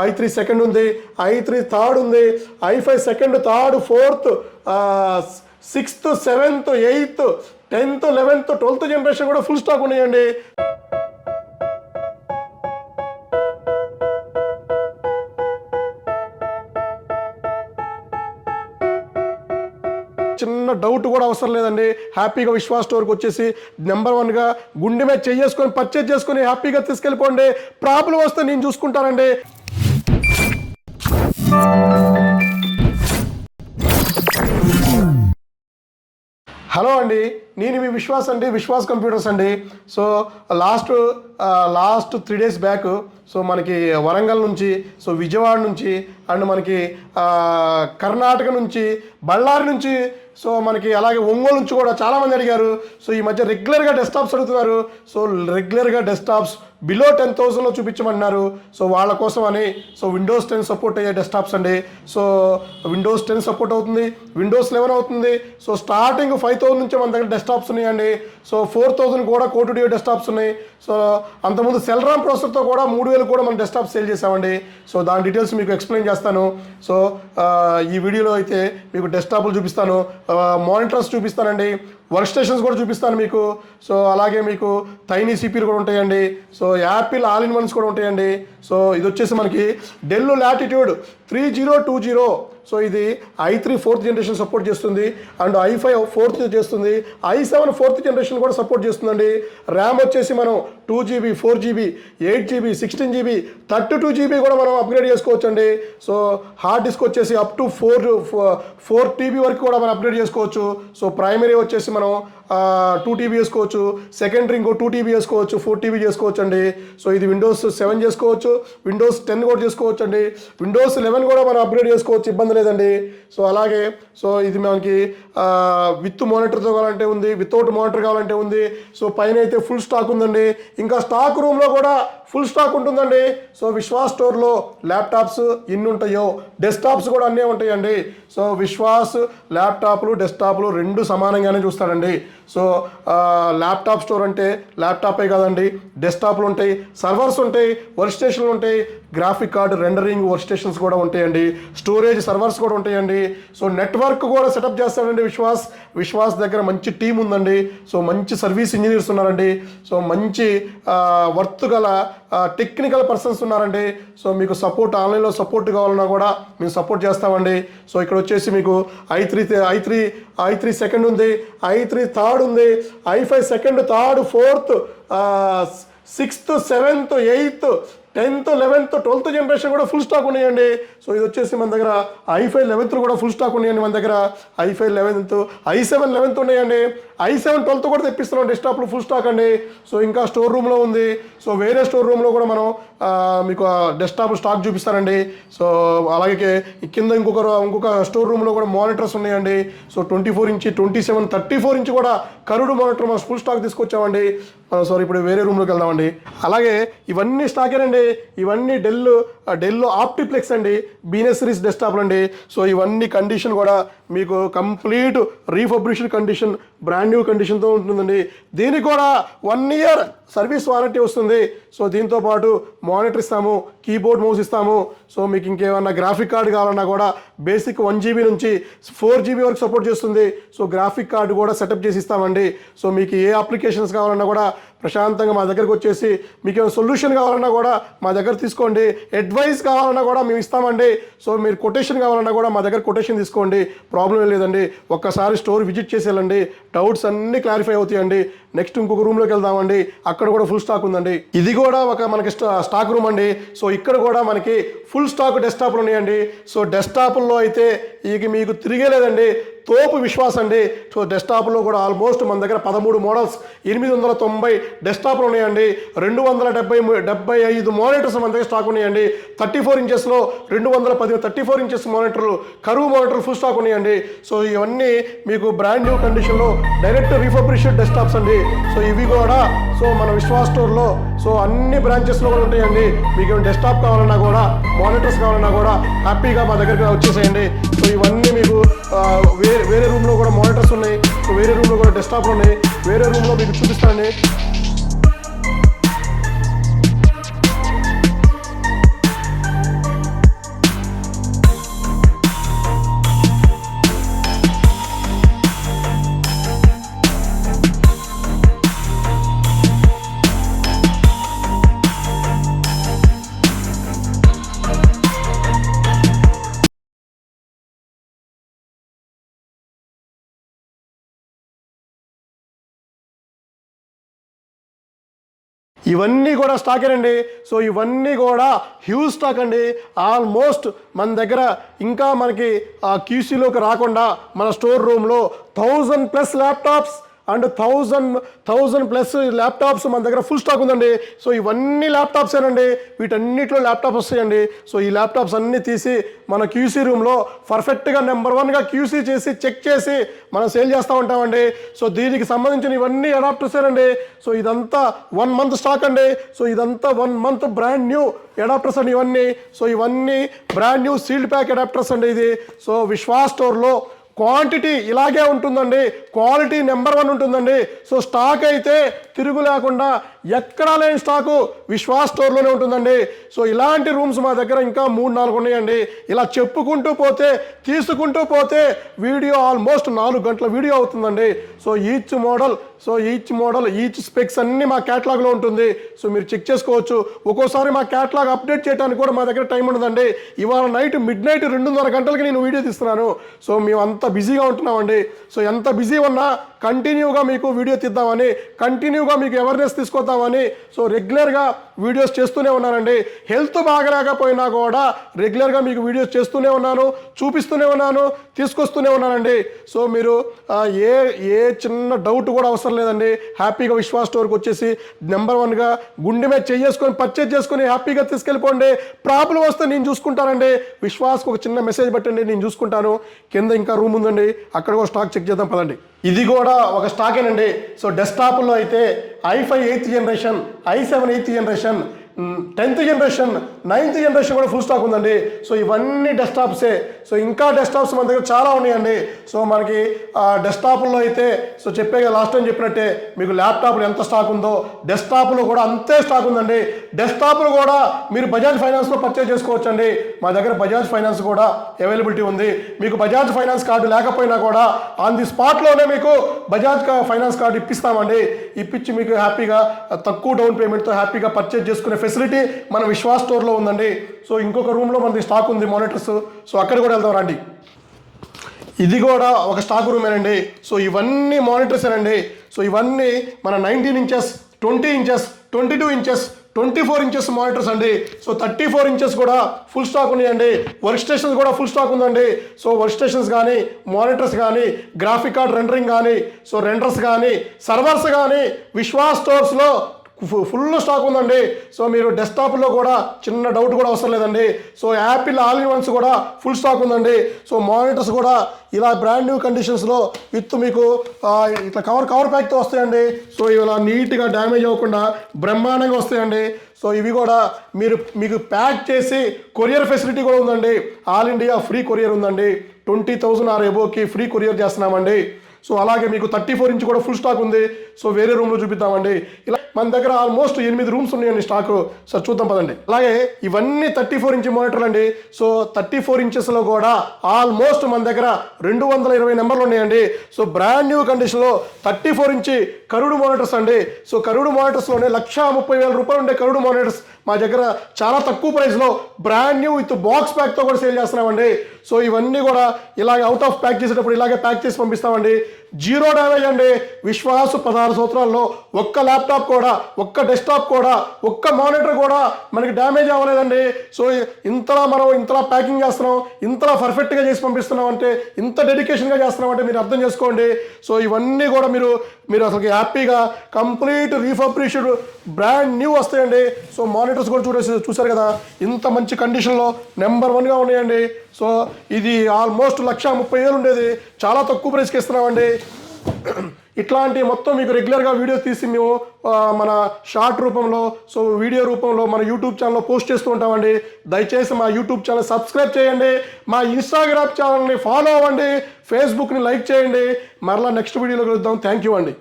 i3 second ఉంది, i3 third ఉంది, i5 second, third, fourth, 6th, 7th, 8th, 10th, 11th, 12th generation కూడా full stock ఉన్నాయండి. చిన్న doubt కూడా అవసరం లేదండి. హ్యాపీగా విశ్వాస్ స్టోర్కి వచ్చేసి నెంబర్ 1గా గుండె మీద చేసుకొని పర్చేజ్ చేసుకొని హ్యాపీగా తీసుకెళ్ళిపోండి. ప్రాబ్లం వస్తే నేను చూసుకుంటానండి. హలో అండి, నేను మీ విశ్వాస్ అండి, విశ్వాస్ కంప్యూటర్స్ అండి. So last 3 days back so మనకి వరంగల్ నుంచి, సో విజయవాడ నుంచి, అండ్ మనకి కర్ణాటక నుంచి, బళ్ళారి నుంచి, సో మనకి అలాగే ఒంగోలు నుంచి కూడా చాలామంది అడిగారు. సో ఈ మధ్య రెగ్యులర్గా డెస్క్టాప్స్ అడుగుతున్నారు. సో రెగ్యులర్గా డెస్క్టాప్స్ బిలో 10,000లో చూపించమన్నారు. సో వాళ్ళ కోసం అని సో విండోస్ 10 సపోర్ట్ అయ్యే డెస్క్టాప్స్ అండి. సో విండోస్ 10 సపోర్ట్ అవుతుంది, విండోస్ 11 అవుతుంది. సో స్టార్టింగ్ 5,000 నుంచి మన దగ్గర డెస్క్టాప్స్ ఉన్నాయండి. సో 4,000 కూడా కోటుడియో డెస్క్టాప్స్ ఉన్నాయి. సో అంతకుముందు సెల్రామ్ ప్రాసెసర్తో కూడా 3,000 కూడా మనం డెస్క్టాప్ సేల్ చేసామండి. సో దాని డీటెయిల్స్ మీకు ఎక్స్ప్లెయిన్ చేస్తాను. సో ఈ వీడియోలో అయితే మీకు డెస్క్టాప్లు చూపిస్తాను, మానిటర్స్ చూపిస్తానండి, వర్క్ స్టేషన్స్ కూడా చూపిస్తాను మీకు. సో అలాగే మీకు టైనీ సిపిలు కూడా ఉంటాయండి. So Apple all in once కూడా ఉంటాయండి. సో ఇది వచ్చేసి మనకి డెల్ లాటిట్యూడ్ 3020. సో ఇది i3 4th జనరేషన్ సపోర్ట్ చేస్తుంది, అండ్ i5 4th చేస్తుంది, i7 4th జనరేషన్ కూడా సపోర్ట్ చేస్తుందండి. ర్యామ్ వచ్చేసి మనం 2GB, 4GB, 8GB, 16GB, 32GB కూడా మనం అప్గ్రేడ్ చేసుకోవచ్చు అండి. సో హార్డ్ డిస్క్ వచ్చేసి అప్ టు 4 TB వరకు కూడా మనం అప్గ్రేడ్ చేసుకోవచ్చు. సో ప్రైమరీ వచ్చేసి మనం 2 TB వేసుకోవచ్చు, సెకండరీ ఇంకో 2 TB వేసుకోవచ్చు, 4 TB చేసుకోవచ్చు అండి. సో ఇది విండోస్ 7 చేసుకోవచ్చు, విండోస్ 10 కూడా చేసుకోవచ్చు అండి, విండోస్ 11 కూడా మనం అప్గ్రేడ్ చేసుకోవచ్చు, ఇబ్బంది లేదండి. సో అలాగే సో ఇది మనకి విత్ మానిటర్తో కావాలంటే ఉంది, వితౌట్ మానిటర్ కావాలంటే ఉంది. సో పైన అయితే ఫుల్ స్టాక్ ఉందండి. ఇంకా స్టాక్ రూమ్లో కూడా ఫుల్ స్టాక్ ఉంటుందండి. సో విశ్వాస్ స్టోర్లో ల్యాప్టాప్స్ ఎన్ని ఉంటాయో డెస్క్టాప్స్ కూడా అన్నీ ఉంటాయండి. సో విశ్వాస్ ల్యాప్టాప్లు డెస్క్టాప్లు రెండు సమానంగానే చూస్తాడండి. సో ల్యాప్టాప్ స్టోర్ అంటే ల్యాప్టాపే కాదండి, డెస్క్టాప్లు ఉంటాయి, సర్వర్స్ ఉంటాయి, వర్క్ స్టేషన్లు ఉంటాయి, graphic card rendering work stations కూడా ఉంటాయండి, స్టోరేజ్ సర్వర్స్ కూడా ఉంటాయండి. సో నెట్వర్క్ కూడా సెటప్ చేస్తాడండి విశ్వాస్ దగ్గర మంచి టీం ఉందండి. సో మంచి సర్వీస్ ఇంజనీర్స్ ఉన్నారండి. సో మంచి వర్త్ గల టెక్నికల్ పర్సన్స్ ఉన్నారండి. సో మీకు సపోర్ట్ ఆన్లైన్లో సపోర్ట్ కావాలన్నా కూడా మేము సపోర్ట్ చేస్తామండి. సో ఇక్కడ వచ్చేసి మీకు i3 సెకండ్ ఉంది, i3 థర్డ్ ఉంది, i5 second, third, fourth, 6th, 7th, 8th, 10th, 11th, 12th generation కూడా ఫుల్ స్టాక్ ఉన్నాయండి. సో ఇది వచ్చేసి మన దగ్గర i5 11th కూడా ఫుల్ స్టాక్ ఉన్నాయండి. మన దగ్గర i5 11th, i7 11th ఉన్నాయండి, i7 12th కూడా తెప్పిస్తున్నాం డెస్క్టాప్లు ఫుల్ స్టాక్ అండి. సో ఇంకా స్టోర్ రూమ్లో ఉంది. సో వేరే స్టోర్ రూమ్లో కూడా మనం మీకు డెస్క్టాప్ స్టాక్ చూపిస్తానండి. సో అలాగే కింద ఇంకొక స్టోర్ రూమ్లో కూడా మానిటర్స్ ఉన్నాయండి. సో 24 ఇంచ్, 27, 34 ఇంచ్ కూడా కరుడు మానిటర్ మనం ఫుల్ స్టాక్ తీసుకొచ్చామండి. సారీ ఇప్పుడు వేరే రూమ్లోకి వెళ్దామండి. అలాగే ఇవన్నీ స్టాకేనండి. ఇవన్నీ డెల్ ఆప్టిప్లెక్స్ అండి, బీనెస్ సిరీస్ డెస్క్టాప్లు అండి. సో ఇవన్నీ కండిషన్ కూడా మీకు కంప్లీట్ రీఫబ్రిషన్ కండిషన్, బ్రాండ్ న్యూ కండిషన్తో ఉంటుందండి. దీనికి కూడా 1 year సర్వీస్ వారంటీ వస్తుంది. సో దీంతో పాటు మానిటర్ ఇస్తాము, కీబోర్డ్ మౌస్ ఇస్తాము. సో మీకు ఇంకేమన్నా గ్రాఫిక్ కార్డు కావాలన్నా కూడా బేసిక్ 1GB నుంచి 4GB వరకు సపోర్ట్ చేస్తుంది. సో గ్రాఫిక్ కార్డు కూడా సెటప్ చేసి ఇస్తామండి. సో మీకు ఏ అప్లికేషన్స్ కావాలన్నా కూడా ప్రశాంతంగా మా దగ్గరకు వచ్చేసి, మీకు ఏమైనా సొల్యూషన్ కావాలన్నా కూడా మా దగ్గర తీసుకోండి, అడ్వైస్ కావాలన్నా కూడా మేము ఇస్తామండి. సో మీరు కొటేషన్ కావాలన్నా కూడా మా దగ్గర కొటేషన్ తీసుకోండి, ప్రాబ్లం ఏం లేదండి. ఒక్కసారి స్టోర్ విజిట్ చేసి వెళ్ళండి, డౌట్స్ అన్నీ క్లారిఫై అవుతాయండి. నెక్స్ట్ ఇంకొక రూమ్లోకి వెళ్దామండి, అక్కడ కూడా ఫుల్ స్టాక్ ఉందండి. ఇది కూడా మనకి స్టాక్ రూమ్ అండి. సో ఇక్కడ కూడా మనకి ఫుల్ స్టాక్ డెస్క్టాప్లు ఉన్నాయండి. సో డెస్క్టాప్ల్లో అయితే ఇక మీకు తిరిగేలేదండి, తోపు విశ్వాస్ అండి. సో డెస్క్టాప్లో కూడా ఆల్మోస్ట్ మన దగ్గర 13 మోడల్స్, 890 డెస్క్టాప్లు ఉన్నాయండి. 275 మానిటర్స్ మన దగ్గర స్టాక్ ఉన్నాయండి. 34 ఇంచెస్లో 210 34 ఇంచెస్ మానిటర్లు, కరువు మానిటర్లు ఫుల్ స్టాక్ ఉన్నాయండి. సో ఇవన్నీ మీకు బ్రాండ్ న్యూ కండిషన్లో డైరెక్ట్ రీఫబ్రిష్డ్ డెస్క్టాప్స్ అండి. సో ఇవి కూడా సో మన విశ్వాస్ స్టోర్లో సో అన్ని బ్రాంచెస్లో కూడా ఉంటాయండి. మీకు డెస్క్టాప్ కావాలన్నా కూడా, మానిటర్స్ కావాలన్నా కూడా హ్యాపీగా మా దగ్గరికి వచ్చేసేయండి. సో ఇవన్నీ మీకు వేరే రూమ్లో కూడా మానిటర్స్ ఉన్నాయి. సో వేరే రూమ్లో కూడా డెస్క్టాప్లు ఉన్నాయి. వేరే రూమ్లో మీకు చూపిస్తానండి. ఇవన్నీ కూడా స్టాకేనండి. సో ఇవన్నీ కూడా హ్యూజ్ స్టాక్ అండి. ఆల్మోస్ట్ మన దగ్గర ఇంకా మనకి ఆ క్యూసీలోకి రాకుండా మన స్టోర్ రూమ్లో 1000+ ల్యాప్టాప్స్ అండ్ 1000+ ల్యాప్టాప్స్ మన దగ్గర ఫుల్ స్టాక్ ఉందండి. సో ఇవన్నీ ల్యాప్టాప్స్ ఏనండి, వీటన్నిటిలో ల్యాప్టాప్ వస్తాయండి. సో ఈ ల్యాప్టాప్స్ అన్నీ తీసి మన క్యూసీ రూమ్లో పర్ఫెక్ట్గా నెంబర్ 1గా క్యూసీ చేసి చెక్ చేసి మనం సేల్ చేస్తూ ఉంటామండి. సో దీనికి సంబంధించిన ఇవన్నీ అడాప్టర్స్ ఏనండి. సో ఇదంతా 1 మంత్ స్టాక్ అండి. సో ఇదంతా 1 మంత్ బ్రాండ్ న్యూ అడాప్టర్స్ అండి ఇవన్నీ. సో ఇవన్నీ brand new sealed pack adapters అండి ఇది. సో విశ్వాస్ స్టోర్లో క్వాంటిటీ ఇలాగే ఉంటుందండి, క్వాలిటీ నెంబర్ 1 ఉంటుందండి. సో స్టాక్ అయితే తిరుగు లేకుండా ఎక్కడా లేని స్టాకు విశ్వాస్ స్టోర్లోనే ఉంటుందండి. సో ఇలాంటి రూమ్స్ మా దగ్గర ఇంకా 3-4 ఉన్నాయండి. ఇలా చెప్పుకుంటూ పోతే తీసుకుంటూ పోతే వీడియో ఆల్మోస్ట్ 4 గంటల వీడియో అవుతుందండి. So each model each specs అన్నీ మా క్యాటలాగ్లో ఉంటుంది. సో మీరు చెక్ చేసుకోవచ్చు. ఒక్కోసారి మా క్యాటలాగ్ అప్డేట్ చేయడానికి కూడా మా దగ్గర టైం ఉండదండి. ఇవాళ నైట్ మిడ్-నైట్ 2:30 గంటలకి నేను వీడియో తీస్తున్నాను. సో మేము అంత బిజీగా ఉంటున్నామండి. సో ఎంత బిజీ ఉన్నా కంటిన్యూగా మీకు వీడియో తీద్దామని, కంటిన్యూగా మీకు అవేర్నెస్ తీసుకొద్దామని సో రెగ్యులర్గా వీడియోస్ చేస్తూనే ఉన్నానండి. హెల్త్ బాగలేకపోయినా కూడా రెగ్యులర్గా మీకు వీడియోస్ చేస్తూనే ఉన్నాను, చూపిస్తూనే ఉన్నాను, తీసుకొస్తూనే ఉన్నానండి. సో మీరు ఏ చిన్న డౌట్ కూడా అవసరం లేదండి. హ్యాపీగా విశ్వాస్ స్టోర్కి వచ్చేసి నెంబర్ 1గా గుండె మీద చేసుకొని పర్చేజ్ చేసుకొని హ్యాపీగా తీసుకెళ్ళిపోండి. ప్రాబ్లం వస్తే నేను చూసుకుంటానండి. విశ్వాస్కి ఒక చిన్న మెసేజ్ పెట్టండి, నేను చూసుకుంటాను. కింద ఇంకా రూమ్ ఉందండి, అక్కడ కూడా స్టాక్ చెక్ చేద్దాం పదండి. ఇది కూడా ఒక స్టాకేనండి. సో డెస్క్టాప్లో అయితే i5 8th generation, i7 8th generation, 10th generation, 9th generation కూడా ఫుల్ స్టాక్ ఉందండి. సో ఇవన్నీ డెస్క్టాప్సే. సో ఇంకా డెస్క్టాప్స్ మన దగ్గర చాలా ఉన్నాయండి. సో మనకి డెస్క్టాప్లో అయితే సో చెప్పేగా లాస్ట్ టైం చెప్పినట్టే మీకు ల్యాప్టాప్లో ఎంత స్టాక్ ఉందో డెస్క్టాప్లో కూడా అంతే స్టాక్ ఉందండి. డెస్క్టాప్లు కూడా మీరు బజాజ్ ఫైనాన్స్లో పర్చేజ్ చేసుకోవచ్చు అండి. మా దగ్గర బజాజ్ ఫైనాన్స్ కూడా అవైలబిలిటీ ఉంది. మీకు బజాజ్ ఫైనాన్స్ కార్డు లేకపోయినా కూడా ఆన్ ది స్పాట్లోనే మీకు బజాజ్ ఫైనాన్స్ కార్డు ఇప్పిస్తామండి. ఇప్పించి మీకు హ్యాపీగా తక్కువ డౌన్ పేమెంట్తో హ్యాపీగా పర్చేజ్ చేసుకునే ఫెసిలిటీ మన విశ్వాస్ స్టోర్లో ఉందండి. సో ఇంకొక రూమ్లో మనది స్టాక్ ఉంది మానిటర్స్. సో అక్కడ కూడా వెళ్దాం రండి. ఇది కూడా ఒక స్టాక్ రూమేనండి. సో ఇవన్నీ మానిటర్స్ అండి. సో ఇవన్నీ మన 19 inches, 20 inches, 22 inches, 24 inches monitors అండి. సో 34 ఇంచెస్ కూడా ఫుల్ స్టాక్ ఉన్నాయండి. వర్క్ స్టేషన్స్ కూడా ఫుల్ స్టాక్ ఉందండి. సో వర్క్ స్టేషన్స్ కానీ, మానిటర్స్ కానీ, గ్రాఫిక్ కార్డ్ రెండరింగ్ కానీ, సో రెండర్స్ కానీ, సర్వర్స్ కానీ విశ్వాస్ స్టోర్స్లో ఫుల్ స్టాక్ ఉందండి. సో మీరు డెస్క్టాప్లో కూడా చిన్న డౌట్ కూడా అవసరం లేదండి. So Apple all in once కూడా ఫుల్ స్టాక్ ఉందండి. సో మానిటర్స్ కూడా ఇలా బ్రాండ్ న్యూ కండిషన్స్లో విత్ మీకు ఇట్లా కవర్ ప్యాక్తో వస్తాయండి. సో ఇలా నీట్గా డ్యామేజ్ అవ్వకుండా బ్రహ్మాండంగా వస్తాయండి. సో ఇవి కూడా మీకు ప్యాక్ చేసి కొరియర్ ఫెసిలిటీ కూడా ఉందండి. ఆల్ ఇండియా ఫ్రీ కొరియర్ ఉందండి. 20,000 ఆర్ ఎబోకి ఫ్రీ కొరియర్ చేస్తున్నామండి. సో అలాగే మీకు 34 ఇంచ్ కూడా ఫుల్ స్టాక్ ఉంది. సో వేరే రూమ్లో చూపిద్దామండి. ఇలా మన దగ్గర ఆల్మోస్ట్ 8 రూమ్స్ ఉన్నాయండి స్టాకు. సార్ చూద్దాం పదండి. అలాగే ఇవన్నీ 34 ఇంచ్ మానిటర్లు అండి. సో 34 ఇంచెస్లో కూడా ఆల్మోస్ట్ మన దగ్గర 220 నెంబర్లు ఉన్నాయండి. సో బ్రాండ్ న్యూ కండిషన్లో 34 ఇంచి కరుడు మానిటర్స్ అండి. సో కరుడు మానిటర్స్లోనే 1,30,000 రూపాయలు ఉండే కరుడు మానిటర్స్ మా దగ్గర చాలా తక్కువ ప్రైస్లో బ్రాండ్ న్యూ విత్ బాక్స్ ప్యాక్తో కూడా సేల్ చేస్తున్నామండి. సో ఇవన్నీ కూడా ఇలాగే అవుట్ ఆఫ్ ప్యాక్ చేసేటప్పుడు ఇలాగే ప్యాక్ చేసి పంపిస్తామండి. 0 డ్యామేజ్ అండి. విశ్వాస్ 16 సంవత్సరాల్లో ఒక్క ల్యాప్టాప్ కూడా, ఒక్క డెస్క్టాప్ కూడా, ఒక్క మానిటర్ కూడా మనకి డ్యామేజ్ అవ్వలేదండి. సో ఇంతలా ప్యాకింగ్ చేస్తున్నాం, ఇంతలా పర్ఫెక్ట్గా చేసి పంపిస్తున్నాం అంటే, ఇంత డెడికేషన్గా చేస్తున్నాం అంటే మీరు అర్థం చేసుకోండి. సో ఇవన్నీ కూడా మీరు అసలు హ్యాపీగా కంప్లీట్ రీఫర్బిష్డ్ బ్రాండ్ న్యూ వస్తాయండి. సో మానిటర్స్ కూడా చూసారు కదా, ఇంత మంచి కండిషన్లో నెంబర్ 1గా ఉన్నాయండి. సో ఇది ఆల్మోస్ట్ 1,30,000 ఉండేది, చాలా తక్కువ ప్రైస్కి ఇస్తున్నామండి. ఇట్లాంటి మొత్తం మీకు రెగ్యులర్గా వీడియో తీసి మేము మన షార్ట్ రూపంలో, సో వీడియో రూపంలో మన యూట్యూబ్ ఛానల్లో పోస్ట్ చేస్తూ ఉంటామండి. దయచేసి మా యూట్యూబ్ ఛానల్ సబ్స్క్రైబ్ చేయండి, మా ఇన్స్టాగ్రామ్ ఛానల్ని ఫాలో అవ్వండి, ఫేస్బుక్ని లైక్ చేయండి. మరలా నెక్స్ట్ వీడియోలో కలుద్దాం. థ్యాంక్ యూ అండి.